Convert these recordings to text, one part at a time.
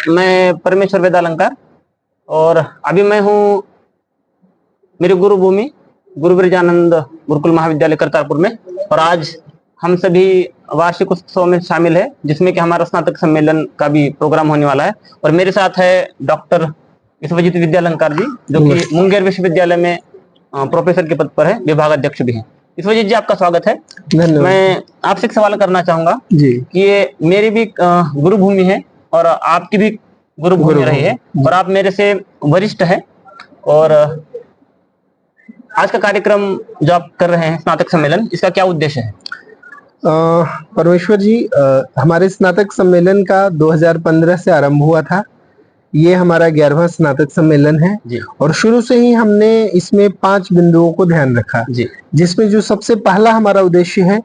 मैं परमेश्वर वेदालंकार और अभी मैं हूँ मेरी गुरु भूमि गुरु ब्रजानंद गुरुकुल महाविद्यालय करतारपुर में। और आज हम सभी वार्षिक उत्सव में शामिल है, जिसमें कि हमारा स्नातक सम्मेलन का भी प्रोग्राम होने वाला है। और मेरे साथ है डॉक्टर विश्वजीत विद्यालंकार जी, जो कि मुंगेर विश्वविद्यालय में प्रोफेसर के पद पर है, विभाग अध्यक्ष भी हैं। विश्वजीत जी, आपका स्वागत है। मैं आपसे एक सवाल करना चाहूंगा जी कि ये मेरी भी गुरु भूमि है और आपकी भी गुरु भूमि रही है, और आप मेरे से वरिष्ठ हैं। और आज का कार्यक्रम जो आप कर रहे हैं स्नातक सम्मेलन, इसका क्या उद्देश्य है? परमेश्वर जी, हमारे स्नातक सम्मेलन का 2015 से आरंभ हुआ था। ये हमारा 11वां स्नातक सम्मेलन है जी। और शुरू से ही हमने इसमें 5 बिंदुओं को ध्यान रखा जी, जिसमें जो सबसे पहला हमारा उद्देश्य है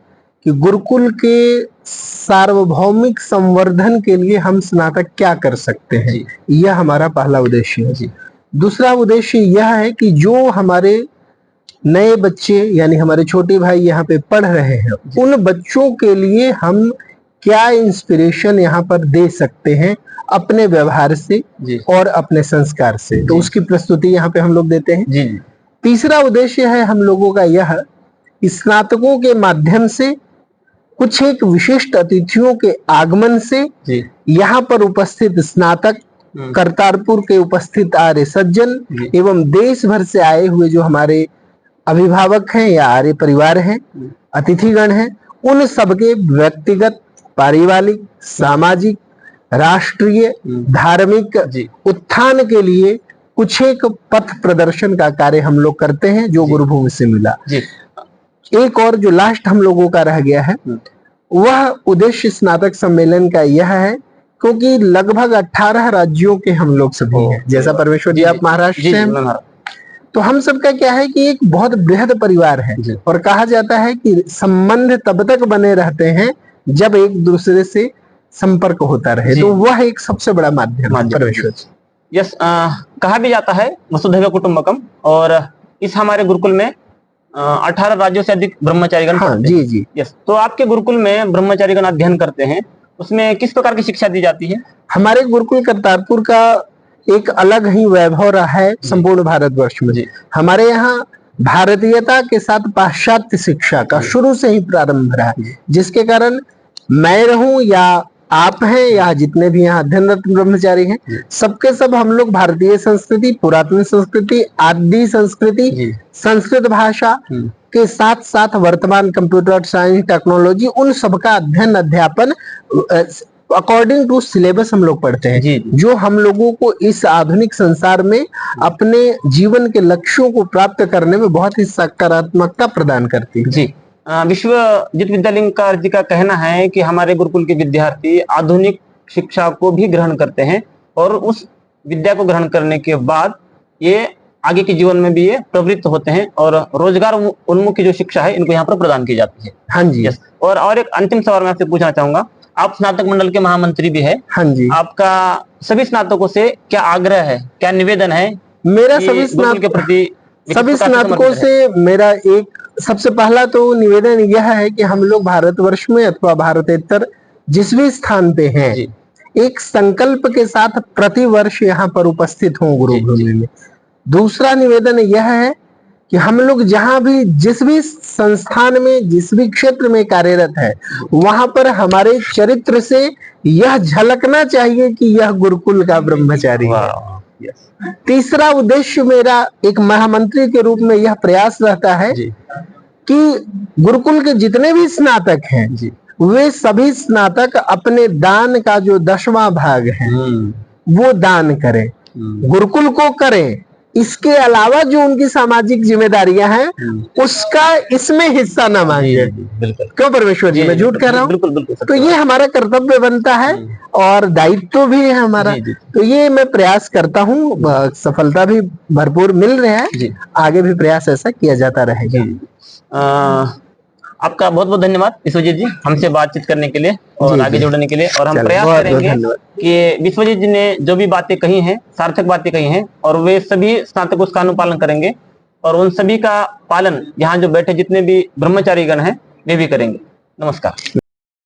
कि गुरुकुल के सार्वभौमिक संवर्धन के लिए हम स्नातक क्या कर सकते हैं, यह हमारा पहला उद्देश्य है जी। दूसरा उद्देश्य यह है कि जो हमारे नए बच्चे यानी हमारे छोटे भाई यहाँ पे पढ़ रहे हैं, उन बच्चों के लिए हम क्या इंस्पिरेशन यहाँ पर दे सकते हैं अपने व्यवहार से और अपने संस्कार से, तो उसकी प्रस्तुति यहाँ पे हम लोग देते हैं जी। तीसरा उद्देश्य है हम लोगों का यह, स्नातकों के माध्यम से कुछ एक विशिष्ट अतिथियों के आगमन से यहाँ पर उपस्थित स्नातक, करतारपुर के उपस्थित आर्य सज्जन एवं देश भर से आए हुए जो हमारे अभिभावक हैं या आर्य परिवार हैं, अतिथिगण हैं, उन सबके व्यक्तिगत, पारिवारिक, सामाजिक, राष्ट्रीय, धार्मिक उत्थान के लिए कुछ एक पथ प्रदर्शन का कार्य हम लोग करते हैं, जो गुरुभूमि से मिला। एक और जो लास्ट हम लोगों का रह गया है, वह उद्देश्य स्नातक सम्मेलन का यह है, क्योंकि लगभग 18 राज्यों के हम लोग सभी हैं। जैसा परमेश्वर जी आप महाराष्ट्र से हैं, तो हम सबका क्या है कि एक बहुत बृहद परिवार है, और कहा जाता है कि संबंध तब तक बने रहते हैं जब एक दूसरे से संपर्क होता रहे, तो वह एक सबसे बड़ा माध्यम है परमेश्वर। यस, कहा भी जाता है वसुधैव कुटुंबकम, और इस हमारे गुरुकुल में 18 राज्यों से अधिक ब्रह्मचारीगण पढ़ते हैं। जी। यस, तो आपके गुरुकुल में ब्रह्मचारीगण अध्ययन करते हैं, उसमें किस प्रकार की शिक्षा दी जाती है? हमारे गुरुकुल करतारपुर का एक अलग ही वैभव रहा है संपूर्ण भारतवर्ष में। हमारे यहाँ भारतीयता के साथ पाश्चात्य शिक्षा का शुरू से ही प्रारंभ रहा, जिसके कारण मैं रहूं या आप हैं या जितने भी यहाँ अध्ययनरत ब्रह्मचारी हैं, सबके सब हम लोग भारतीय संस्कृति, पुरातन संस्कृति, आदि संस्कृति, संस्कृत भाषा के साथ साथ वर्तमान कंप्यूटर साइंस, टेक्नोलॉजी, उन सबका अध्ययन अध्यापन अकॉर्डिंग टू सिलेबस हम लोग पढ़ते हैं, जो हम लोगों को इस आधुनिक संसार में अपने जीवन के लक्ष्यों को प्राप्त करने में बहुत ही सकारात्मकता प्रदान करती है जी। विश्वजीत विद्यालंकार जी का कहना है कि हमारे गुरुकुल के विद्यार्थी आधुनिक शिक्षा को भी ग्रहण करते हैं, और उस विद्या को ग्रहण करने के बाद ये आगे के जीवन में भी ये प्रवृत्त होते हैं, और रोजगार उन्मुखी जो शिक्षा है इनको यहाँ पर प्रदान की जाती है। हाँ जी। यस, और एक अंतिम सवाल मैं आपसे पूछना चाहूंगा, आप स्नातक मंडल के महामंत्री भी है। हाँ जी। आपका सभी स्नातकों से क्या आग्रह है, क्या निवेदन है? मेरा सभी स्नातक के प्रति, सभी स्नातकों से मेरा एक सबसे पहला तो निवेदन यह है कि हम लोग भारतवर्ष में अथवा भारतेतर जिस भी स्थान पे हैं, एक संकल्प के साथ प्रतिवर्ष यहाँ पर उपस्थित हों गुरुभूमि में। दूसरा निवेदन यह है कि हम लोग जहां भी, जिस भी संस्थान में, जिस भी क्षेत्र में कार्यरत है, वहां पर हमारे चरित्र से यह झलकना चाहिए कि यह गुरुकुल का ब्रह्मचारी है। तीसरा उद्देश्य मेरा एक महामंत्री के रूप में यह प्रयास रहता है कि गुरुकुल के जितने भी स्नातक हैं, वे सभी स्नातक अपने दान का जो 10वां भाग है वो दान करें, गुरुकुल को करें। इसके अलावा जो उनकी सामाजिक जिम्मेदारियां हैं, उसका इसमें हिस्सा न मांगे। क्यों परमेश्वर जी, मैं झूठ कह रहा हूँ? तो ये हमारा कर्तव्य बनता है और दायित्व भी है हमारा। तो ये मैं प्रयास करता हूँ, सफलता भी भरपूर मिल रहा है, आगे भी प्रयास ऐसा किया जाता रहेगा। आपका बहुत बहुत धन्यवाद विश्वजीत जी, हमसे बातचीत करने के लिए और आगे जोड़ने के लिए। और हम प्रयास करेंगे कि विश्वजीत जी ने जो भी बातें कही हैं, सार्थक बातें कही हैं, और वे सभी स्नातक उसका अनुपालन करेंगे, और उन सभी का पालन यहाँ जो बैठे जितने भी ब्रह्मचारीगण हैं वे भी करेंगे। नमस्कार।